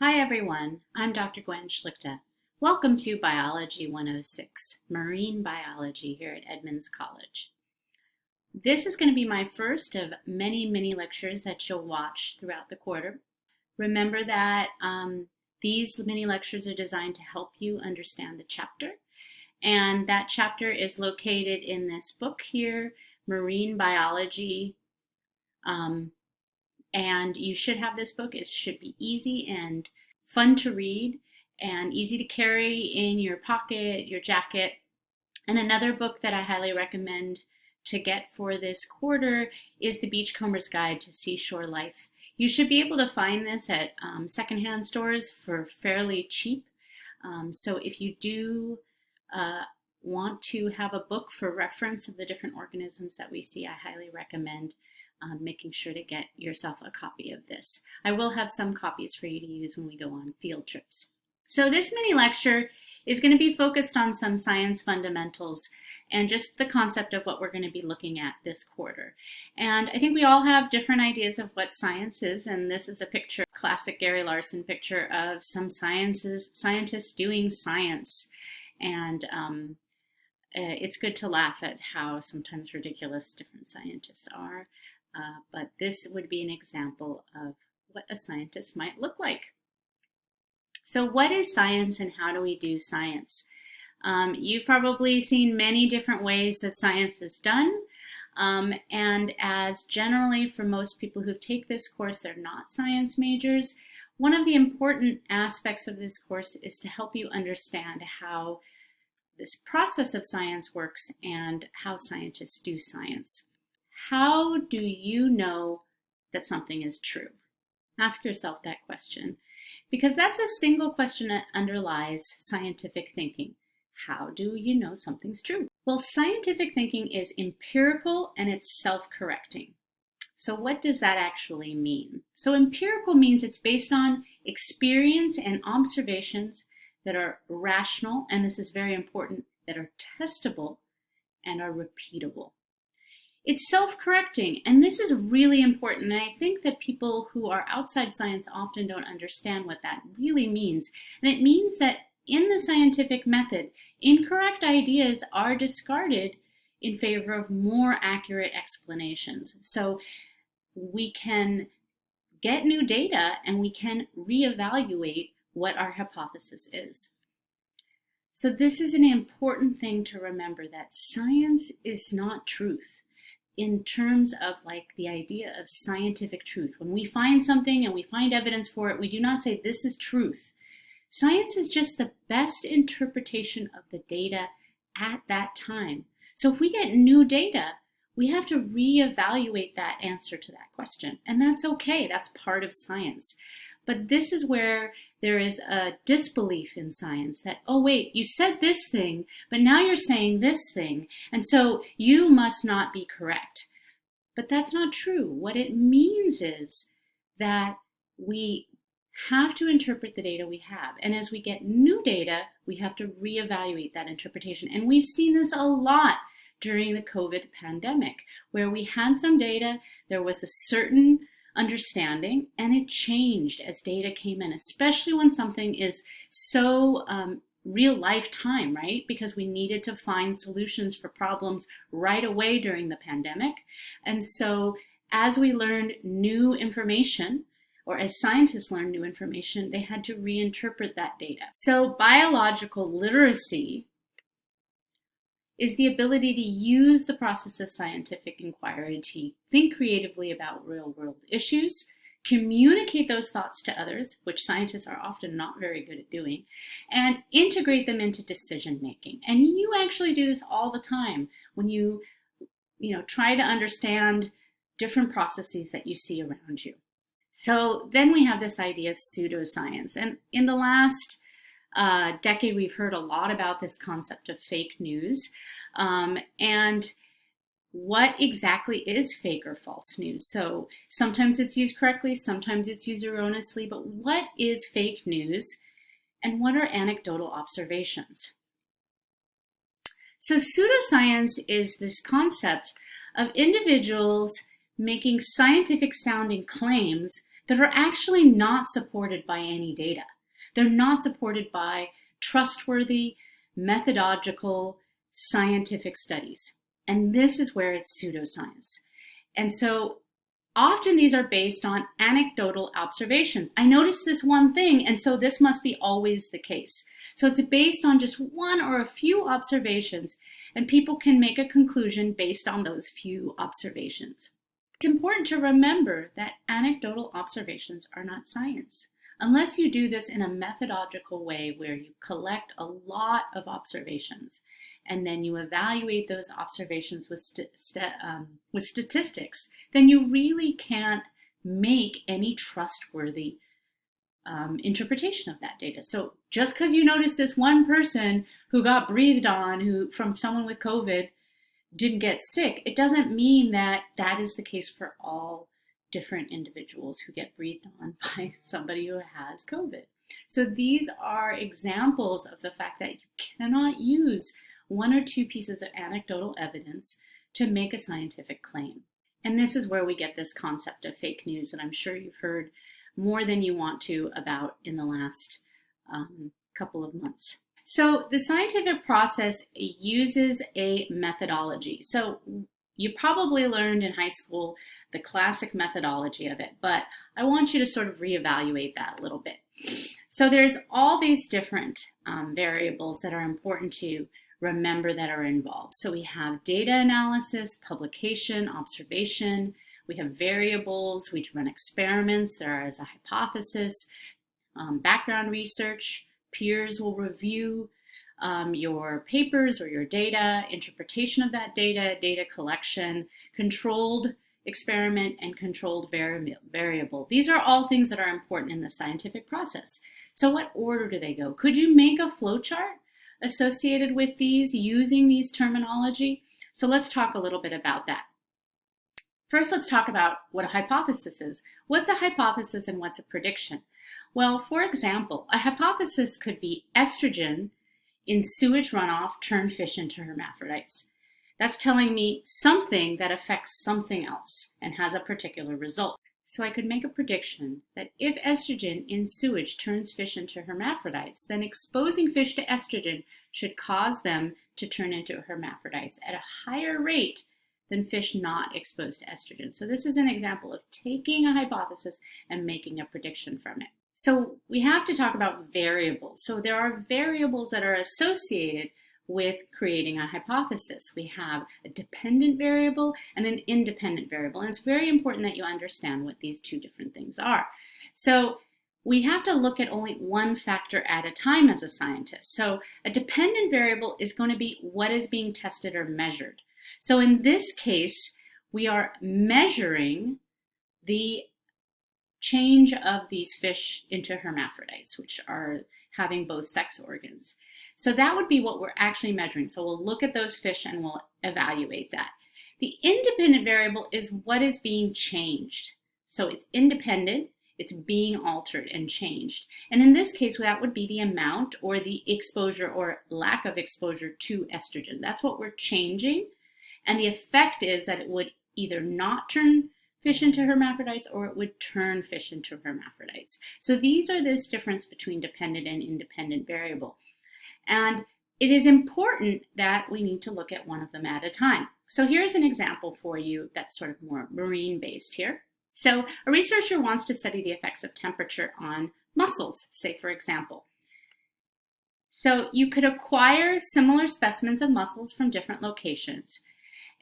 Hi everyone, I'm Dr. Gwen Schlichter. Welcome to Biology 106, Marine Biology here at Edmonds College. This is going to be my first of many lectures that you'll watch throughout the quarter. Remember that these mini lectures are designed to help you understand the chapter, and that chapter is located in this book here, Marine Biology. And you should have this book. It should be easy and fun to read and easy to carry in your pocket, your jacket. And another book that I highly recommend to get for this quarter is The Beachcomber's Guide to Seashore Life. You should be able to find this at secondhand stores for fairly cheap. So if you do want to have a book for reference of the different organisms that we see, I highly recommend making sure to get yourself a copy of this. I will have some copies for you to use when we go on field trips. So this mini lecture is going to be focused on some science fundamentals and just the concept of what we're going to be looking at this quarter. And I think we all have different ideas of what science is, and this is a picture, classic Gary Larson picture of some scientists doing science. And it's good to laugh at how sometimes ridiculous different scientists are. But this would be an example of what a scientist might look like. So what is science and how do we do science? You've probably seen many different ways that science is done. And as generally for most people who take this course, they're not science majors. One of the important aspects of this course is to help you understand how this process of science works and how scientists do science. How do you know that something is true? Ask yourself that question, because that's a single question that underlies scientific thinking. How do you know something's true? Well, scientific thinking is empirical and it's self-correcting. So what does that actually mean? So empirical means it's based on experience and observations that are rational, and this is very important, that are testable and are repeatable. It's self-correcting, and this is really important, and I think that people who are outside science often don't understand what that really means. And it means that in the scientific method, incorrect ideas are discarded in favor of more accurate explanations. So we can get new data and we can reevaluate what our hypothesis is. So this is an important thing to remember, that science is not truth. In terms of like the idea of scientific truth. When we find something and we find evidence for it, we do not say this is truth. Science is just the best interpretation of the data at that time. So if we get new data, we have to reevaluate that answer to that question. And that's okay, that's part of science. But this is where there is a disbelief in science that, oh wait, you said this thing, but now you're saying this thing, and so you must not be correct. But that's not true. What it means is that we have to interpret the data we have. And as we get new data, we have to reevaluate that interpretation. And we've seen this a lot during the COVID pandemic, where we had some data, there was a certain understanding, and it changed as data came in, especially when something is so real life time, right? Because we needed to find solutions for problems right away during the pandemic. And so as we learned new information, or as scientists learned new information, they had to reinterpret that data. So biological literacy is the ability to use the process of scientific inquiry to think creatively about real-world issues, communicate those thoughts to others, which scientists are often not very good at doing, and integrate them into decision-making. And you actually do this all the time when you try to understand different processes that you see around you. So then we have this idea of pseudoscience. And in the last decade, we've heard a lot about this concept of fake news. And what exactly is fake or false news? So sometimes it's used correctly, sometimes it's used erroneously, but what is fake news and what are anecdotal observations? So pseudoscience is this concept of individuals making scientific sounding claims that are actually not supported by any data. They're not supported by trustworthy, methodological, scientific studies. And this is where it's pseudoscience. And so often these are based on anecdotal observations. I noticed this one thing, and so this must be always the case. So it's based on just one or a few observations, and people can make a conclusion based on those few observations. It's important to remember that anecdotal observations are not science. Unless you do this in a methodological way where you collect a lot of observations and then you evaluate those observations with statistics, then you really can't make any trustworthy interpretation of that data. So just because you notice this one person who got breathed on from someone with COVID didn't get sick, it doesn't mean that that is the case for all different individuals who get breathed on by somebody who has COVID. So these are examples of the fact that you cannot use one or two pieces of anecdotal evidence to make a scientific claim. And this is where we get this concept of fake news that I'm sure you've heard more than you want to about in the last couple of months. So the scientific process uses a methodology. So you probably learned in high school the classic methodology of it, but I want you to sort of reevaluate that a little bit. So there's all these different variables that are important to remember that are involved. So we have data analysis, publication, observation. We have variables. We run experiments. There is a hypothesis, background research. Peers will review your papers or your data, interpretation of that data, data collection, controlled experiment, and controlled variable. These are all things that are important in the scientific process. So what order do they go? Could you make a flowchart associated with these using these terminology? So let's talk a little bit about that. First, let's talk about what a hypothesis is. What's a hypothesis and what's a prediction? Well, for example, a hypothesis could be estrogen in sewage runoff turned fish into hermaphrodites. That's telling me something that affects something else and has a particular result. So I could make a prediction that if estrogen in sewage turns fish into hermaphrodites, then exposing fish to estrogen should cause them to turn into hermaphrodites at a higher rate than fish not exposed to estrogen. So this is an example of taking a hypothesis and making a prediction from it. So we have to talk about variables. So there are variables that are associated with creating a hypothesis. We have a dependent variable and an independent variable. And it's very important that you understand what these two different things are. So we have to look at only one factor at a time as a scientist. So a dependent variable is going to be what is being tested or measured. So in this case, we are measuring the change of these fish into hermaphrodites, which are having both sex organs. So that would be what we're actually measuring. So we'll look at those fish and we'll evaluate that. The independent variable is what is being changed. So it's independent, it's being altered and changed. And in this case, that would be the amount or the exposure or lack of exposure to estrogen. That's what we're changing. And the effect is that it would either not turn fish into hermaphrodites or it would turn fish into hermaphrodites. So these are this difference between dependent and independent variable. And it is important that we need to look at one of them at a time. So here's an example for you that's sort of more marine based here. So a researcher wants to study the effects of temperature on mussels, say for example. So you could acquire similar specimens of mussels from different locations.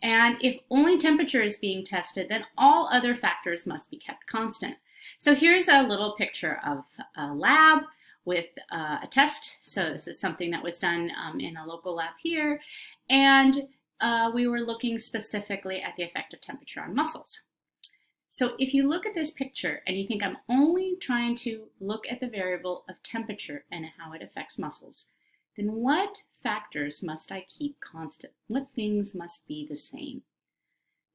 And if only temperature is being tested, then all other factors must be kept constant. So here's a little picture of a lab with a test. So this is something that was done in a local lab here. And we were looking specifically at the effect of temperature on mussels. So if you look at this picture and you think I'm only trying to look at the variable of temperature and how it affects mussels, then what factors must I keep constant? What things must be the same?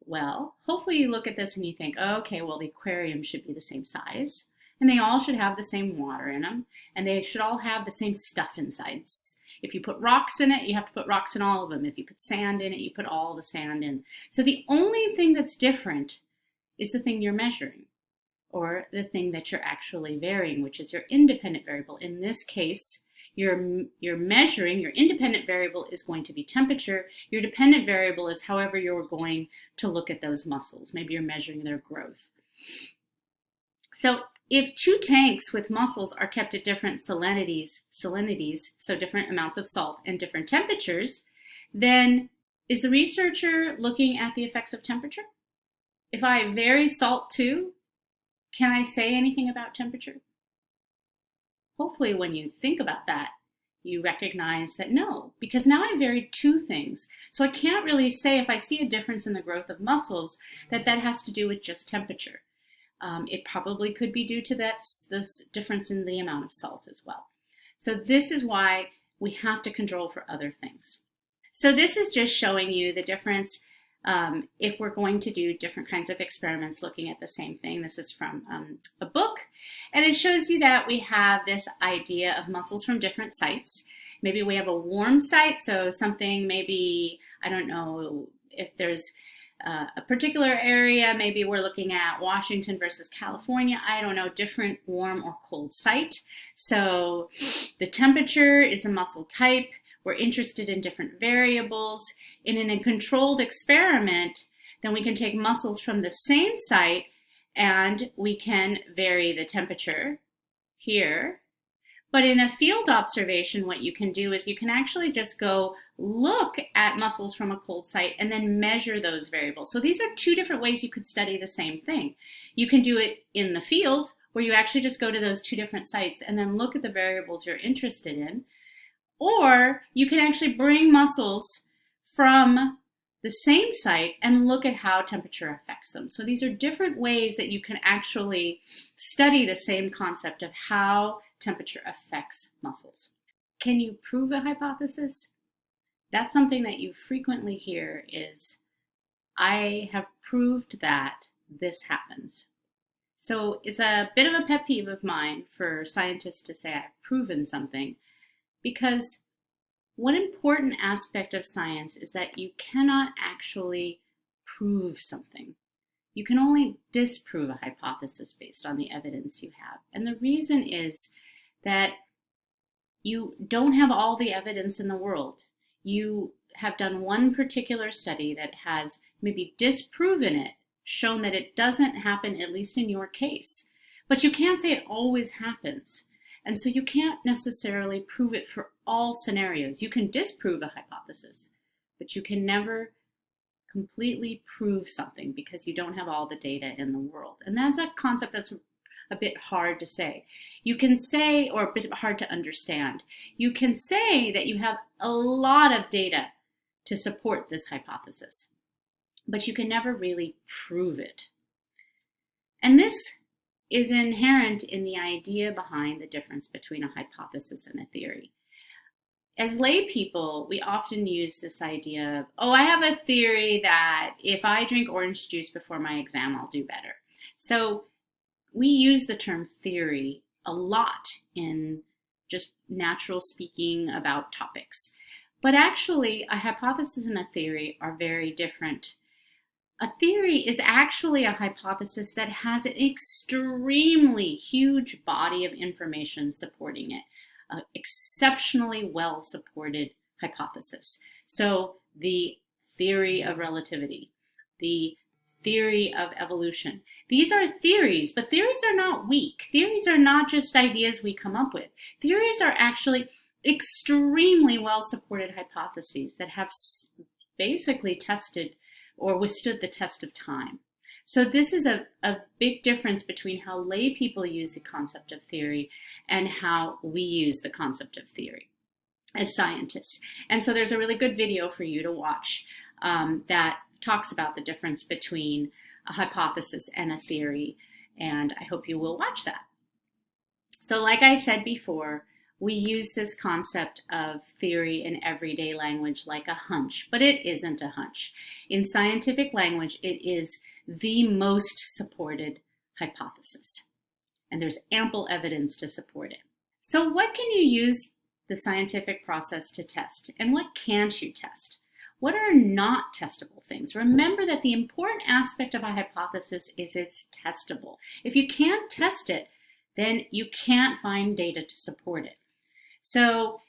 Well, hopefully you look at this and you think, okay, well, the aquarium should be the same size, and they all should have the same water in them, and they should all have the same stuff inside. If you put rocks in it, you have to put rocks in all of them. If you put sand in it, you put all the sand in. So the only thing that's different is the thing you're measuring, or the thing that you're actually varying, which is your independent variable. In this case, you're measuring, your independent variable is going to be temperature. Your dependent variable is however you're going to look at those mussels. Maybe you're measuring their growth. So if two tanks with mussels are kept at different salinities, so different amounts of salt and different temperatures, then is the researcher looking at the effects of temperature? If I vary salt too, can I say anything about temperature? Hopefully when you think about that, you recognize that no, because now I varied two things. So I can't really say if I see a difference in the growth of mussels that has to do with just temperature. It probably could be due to this difference in the amount of salt as well. So this is why we have to control for other things. So this is just showing you the difference if we're going to do different kinds of experiments looking at the same thing. This is from a book, and it shows you that we have this idea of mussels from different sites. Maybe we have a warm site, so something maybe, I don't know if there's a particular area, maybe we're looking at Washington versus California, I don't know, different warm or cold site. So the temperature is the mussel type. We're interested in different variables. And in a controlled experiment, then we can take mussels from the same site and we can vary the temperature here. But in a field observation, what you can do is you can actually just go look at mussels from a cold site and then measure those variables. So these are two different ways you could study the same thing. You can do it in the field, where you actually just go to those two different sites and then look at the variables you're interested in. Or you can actually bring mussels from the same site and look at how temperature affects them. So these are different ways that you can actually study the same concept of how temperature affects mussels. Can you prove a hypothesis? That's something that you frequently hear is, I have proved that this happens. So it's a bit of a pet peeve of mine for scientists to say I've proven something, because one important aspect of science is that you cannot actually prove something. You can only disprove a hypothesis based on the evidence you have. And the reason is that you don't have all the evidence in the world. You have done one particular study that has maybe disproven it, shown that it doesn't happen, at least in your case. But you can't say it always happens. And so you can't necessarily prove it for all scenarios. You can disprove a hypothesis, but you can never completely prove something because you don't have all the data in the world. And that's a concept that's a bit hard to say. You can say, or a bit hard to understand, you can say that you have a lot of data to support this hypothesis, but you can never really prove it. And this is inherent in the idea behind the difference between a hypothesis and a theory. As lay people, we often use this idea of, oh, I have a theory that if I drink orange juice before my exam, I'll do better. So we use the term theory a lot in just natural speaking about topics. But actually, a hypothesis and a theory are very different. A theory is actually a hypothesis that has an extremely huge body of information supporting it, an exceptionally well-supported hypothesis. So the theory of relativity, the theory of evolution. These are theories, but theories are not weak. Theories are not just ideas we come up with. Theories are actually extremely well-supported hypotheses that have basically tested or withstood the test of time. So this is a big difference between how lay people use the concept of theory and how we use the concept of theory as scientists. And so there's a really good video for you to watch that talks about the difference between a hypothesis and a theory, and I hope you will watch that. So like I said before, we use this concept of theory in everyday language like a hunch, but it isn't a hunch. In scientific language, it is the most supported hypothesis, and there's ample evidence to support it. So what can you use the scientific process to test, and what can't you test? What are not testable things? Remember that the important aspect of a hypothesis is it's testable. If you can't test it, then you can't find data to support it. So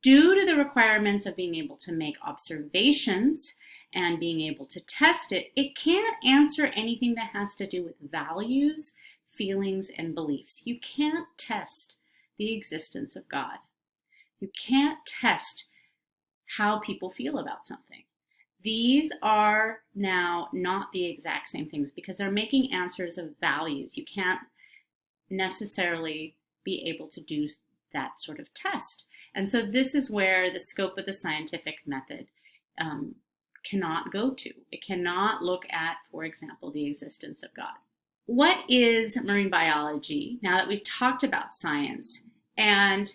due to the requirements of being able to make observations and being able to test it, it can't answer anything that has to do with values, feelings, and beliefs. You can't test the existence of God. You can't test how people feel about something. These are now not the exact same things because they're making answers of values. You can't necessarily be able to do that sort of test. And so this is where the scope of the scientific method cannot go to. It cannot look at, for example, the existence of God. What is marine biology? Now that we've talked about science, and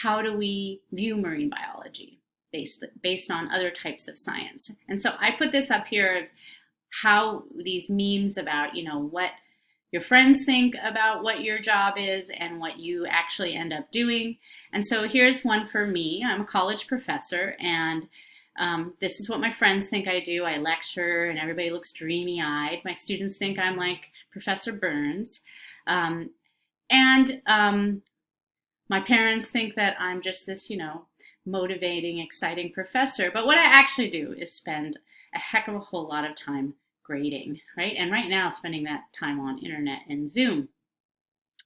how do we view marine biology based on other types of science? And so I put this up here of how these memes about, what your friends think about what your job is and what you actually end up doing. And so here's one for me. I'm a college professor, and this is what my friends think I do. I lecture and everybody looks dreamy-eyed. My students think I'm like Professor Burns. My parents think that I'm just this, motivating, exciting professor. But what I actually do is spend a heck of a whole lot of time grading, right? And right now, spending that time on internet and Zoom.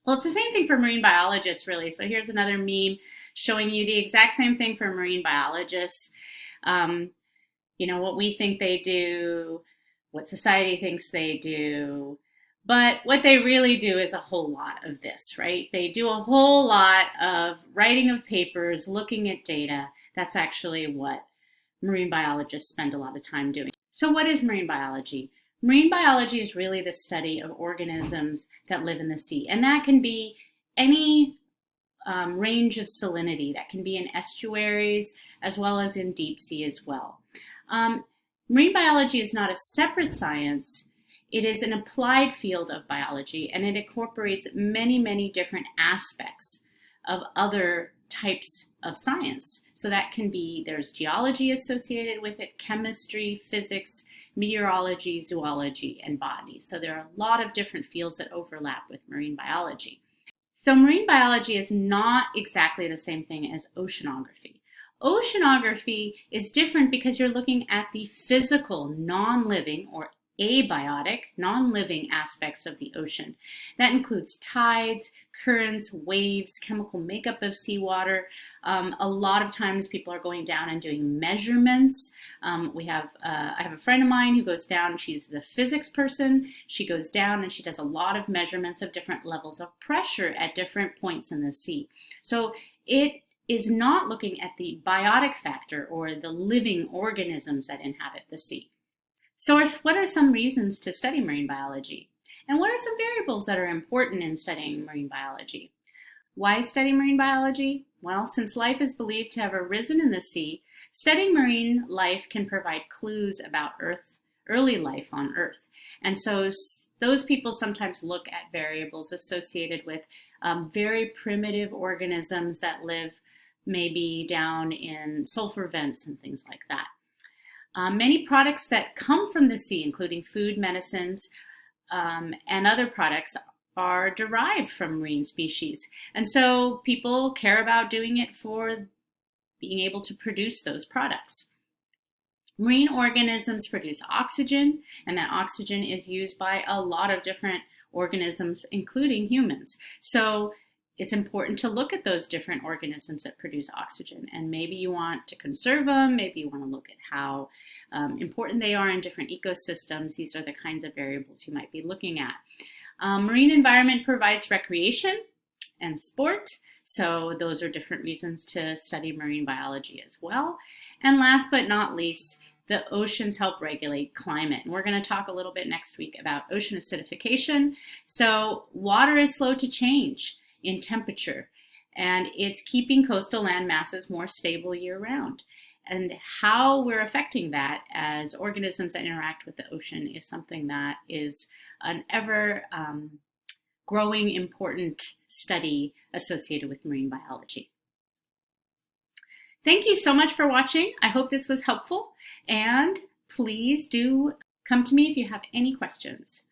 Well, it's the same thing for marine biologists, really. So here's another meme showing you the exact same thing for marine biologists. What we think they do, what society thinks they do. But what they really do is a whole lot of this, right? They do a whole lot of writing of papers, looking at data. That's actually what marine biologists spend a lot of time doing. So what is marine biology? Marine biology is really the study of organisms that live in the sea. And that can be any range of salinity. That can be in estuaries as well as in deep sea as well. Marine biology is not a separate science. It is an applied field of biology, and it incorporates many, many different aspects of other types of science. So that can be, there's geology associated with it, chemistry, physics, meteorology, zoology, and botany. So there are a lot of different fields that overlap with marine biology. So marine biology is not exactly the same thing as oceanography. Oceanography is different because you're looking at the physical, non-living or abiotic, non-living aspects of the ocean. That includes tides, currents, waves, chemical makeup of seawater. A lot of times people are going down and doing measurements. I have a friend of mine who goes down, she's the physics person. She goes down and she does a lot of measurements of different levels of pressure at different points in the sea. So it is not looking at the biotic factor or the living organisms that inhabit the sea. So what are some reasons to study marine biology? And what are some variables that are important in studying marine biology? Why study marine biology? Well, since life is believed to have arisen in the sea, studying marine life can provide clues about early life on Earth. And so those people sometimes look at variables associated with very primitive organisms that live maybe down in sulfur vents and things like that. Many products that come from the sea, including food, medicines, and other products, are derived from marine species. And so people care about doing it for being able to produce those products. Marine organisms produce oxygen, and that oxygen is used by a lot of different organisms, including humans. So it's important to look at those different organisms that produce oxygen, and maybe you want to conserve them, maybe you want to look at how important they are in different ecosystems. These are the kinds of variables you might be looking at. Marine environment provides recreation and sport, so those are different reasons to study marine biology as well. And last but not least, the oceans help regulate climate. And we're going to talk a little bit next week about ocean acidification. So water is slow to change in temperature, and it's keeping coastal land masses more stable year-round. And how we're affecting that as organisms that interact with the ocean is something that is an ever growing important study associated with marine biology. Thank you so much for watching. I hope this was helpful, and please do come to me if you have any questions.